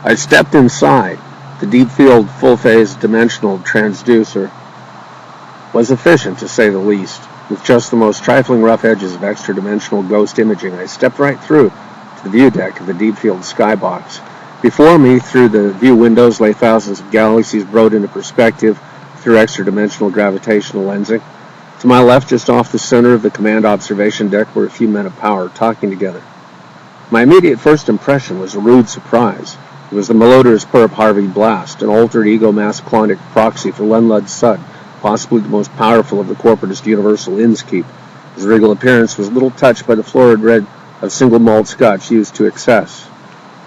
I stepped inside. The deep-field, full-phase dimensional transducer was efficient, to say the least. With just the most trifling rough edges of extra-dimensional ghost imaging, I stepped right through to the view deck of the deep-field skybox. Before me, through the view windows, lay thousands of galaxies brought into perspective through extra-dimensional gravitational lensing. To my left, just off the center of the command observation deck, were a few men of power talking together. My immediate first impression was a rude surprise. It was the malodorous perp Harvey Blast, an altered ego mass-clonic proxy for Lund Lud Sud, possibly the most powerful of the corporatist universal innskeep. His regal appearance was little touched by the florid red of single malt scotch used to excess.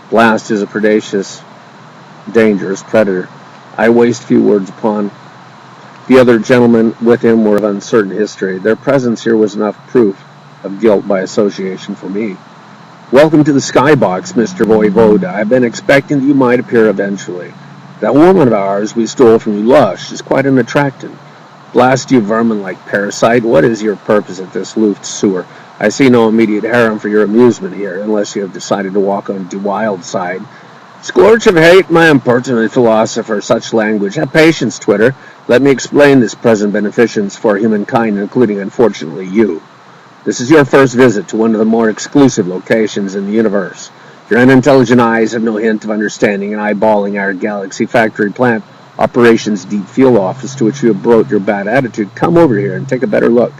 Blast is a predacious, dangerous predator. I waste few words upon. The other gentlemen with him were of uncertain history. Their presence here was enough proof of guilt by association for me. Welcome to the skybox, Mr. Voevoda. I've been expecting that you might appear eventually. That woman of ours we stole from you, Lush, is quite an attractant. Blast you vermin-like parasite, what is your purpose at this Luft sewer? I see no immediate harem for your amusement here, unless you have decided to walk on the wild side. Scorch of hate, my impertinent philosopher, such language. Have patience, Twitter. Let me explain this present beneficence for humankind, including, unfortunately, you. This is your first visit to one of the more exclusive locations in the universe. Your unintelligent eyes have no hint of understanding in eyeballing our galaxy factory plant operations deep field office to which you have brought your bad attitude. Come over here and take a better look.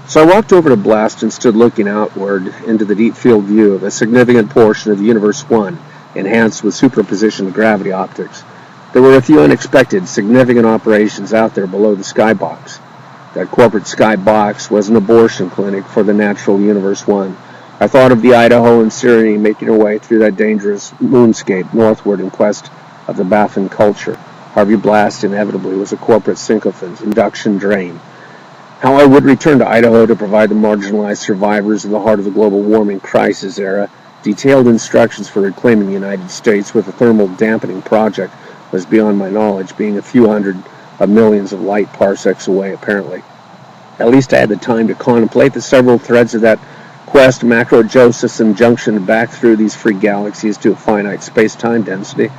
So I walked over to Blast and stood looking outward into the deep field view of a significant portion of the Universe 1, enhanced with superposition gravity optics. There were a few unexpected, significant operations out there below the skybox. That corporate skybox was an abortion clinic for the natural Universe 1. I thought of the Idaho and Syrenny making her way through that dangerous moonscape northward in quest of the Baffin culture. Harvey Blast inevitably was a corporate sycophant, induction drain. How I would return to Idaho to provide the marginalized survivors in the heart of the global warming crisis era detailed instructions for reclaiming the United States with a thermal dampening project was beyond my knowledge, being a few hundred of millions of light parsecs away, apparently. At least I had the time to contemplate the several threads of that quest, macro-Josephson junction back through these free galaxies to a finite space-time density.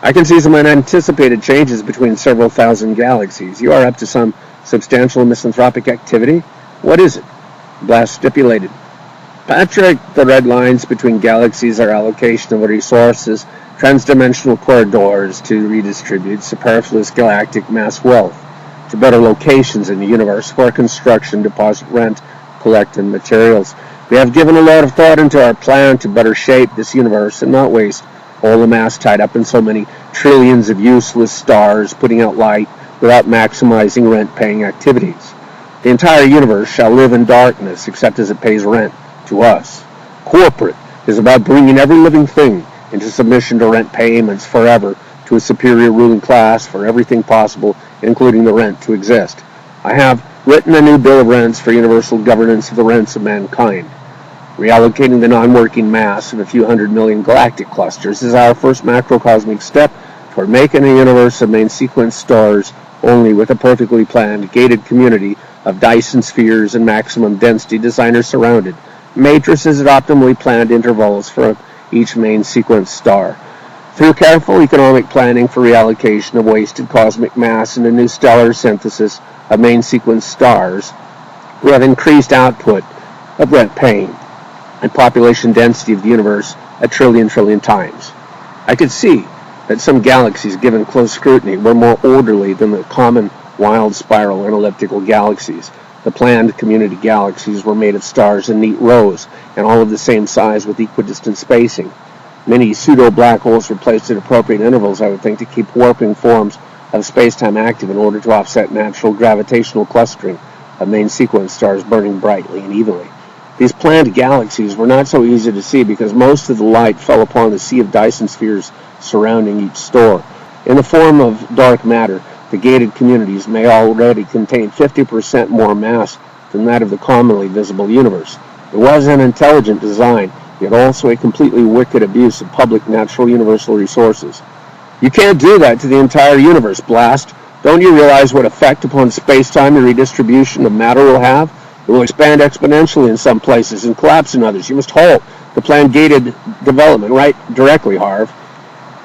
I can see some unanticipated changes between several thousand galaxies. You are up to some substantial misanthropic activity? What is it? Blast stipulated. Patrick, the red lines between galaxies are allocation of resources, transdimensional corridors to redistribute superfluous galactic mass wealth to better locations in the universe for construction, deposit rent, collect, and materials. We have given a lot of thought into our plan to better shape this universe and not waste all the mass tied up in so many trillions of useless stars putting out light without maximizing rent-paying activities. The entire universe shall live in darkness except as it pays rent to us. Corporate is about bringing every living thing into submission to rent payments forever to a superior ruling class for everything possible, including the rent, to exist. I have written a new bill of rents for universal governance of the rents of mankind. Reallocating the non-working mass of a few hundred million galactic clusters is our first macrocosmic step toward making a universe of main sequence stars only with a perfectly planned, gated community of Dyson spheres and maximum density designers surrounded, matrices at optimally planned intervals for each main sequence star. Through careful economic planning for reallocation of wasted cosmic mass and a new stellar synthesis of main sequence stars, we have increased output of rent-paying and population density of the universe a trillion times. I could see that some galaxies, given close scrutiny, were more orderly than the common wild spiral and elliptical galaxies. The planned community galaxies were made of stars in neat rows, and all of the same size with equidistant spacing. Many pseudo-black holes were placed at appropriate intervals, I would think, to keep warping forms of space-time active in order to offset natural gravitational clustering of main sequence stars burning brightly and evenly. These planned galaxies were not so easy to see because most of the light fell upon the sea of Dyson spheres surrounding each star. In the form of dark matter, the gated communities may already contain 50% more mass than that of the commonly visible universe. It was an intelligent design, yet also a completely wicked abuse of public natural universal resources. You can't do that to the entire universe, Blast. Don't you realize what effect upon space-time the redistribution of matter will have? It will expand exponentially in some places and collapse in others. You must halt. The plan gated development right directly, Harv.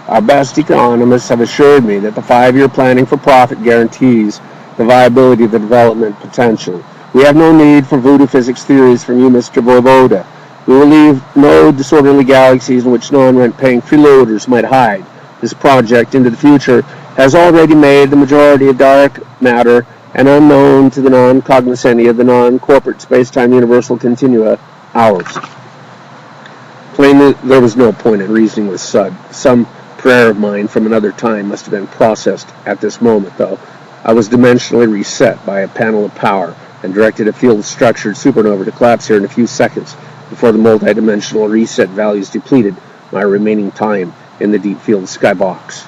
Our best economists have assured me that the 5-year planning for profit guarantees the viability of the development potential. We have no need for voodoo physics theories from you, Mr. Voevoda. We will leave no disorderly galaxies in which non-rent-paying freeloaders might hide. This project into the future has already made the majority of dark matter and unknown to the non-cognoscenti of the non-corporate space-time universal continua ours. Plainly, there was no point in reasoning with Sud. Some prayer of mine from another time must have been processed at this moment, though. I was dimensionally reset by a panel of power and directed a field-structured supernova to collapse here in a few seconds before the multi-dimensional reset values depleted my remaining time in the deep field skybox.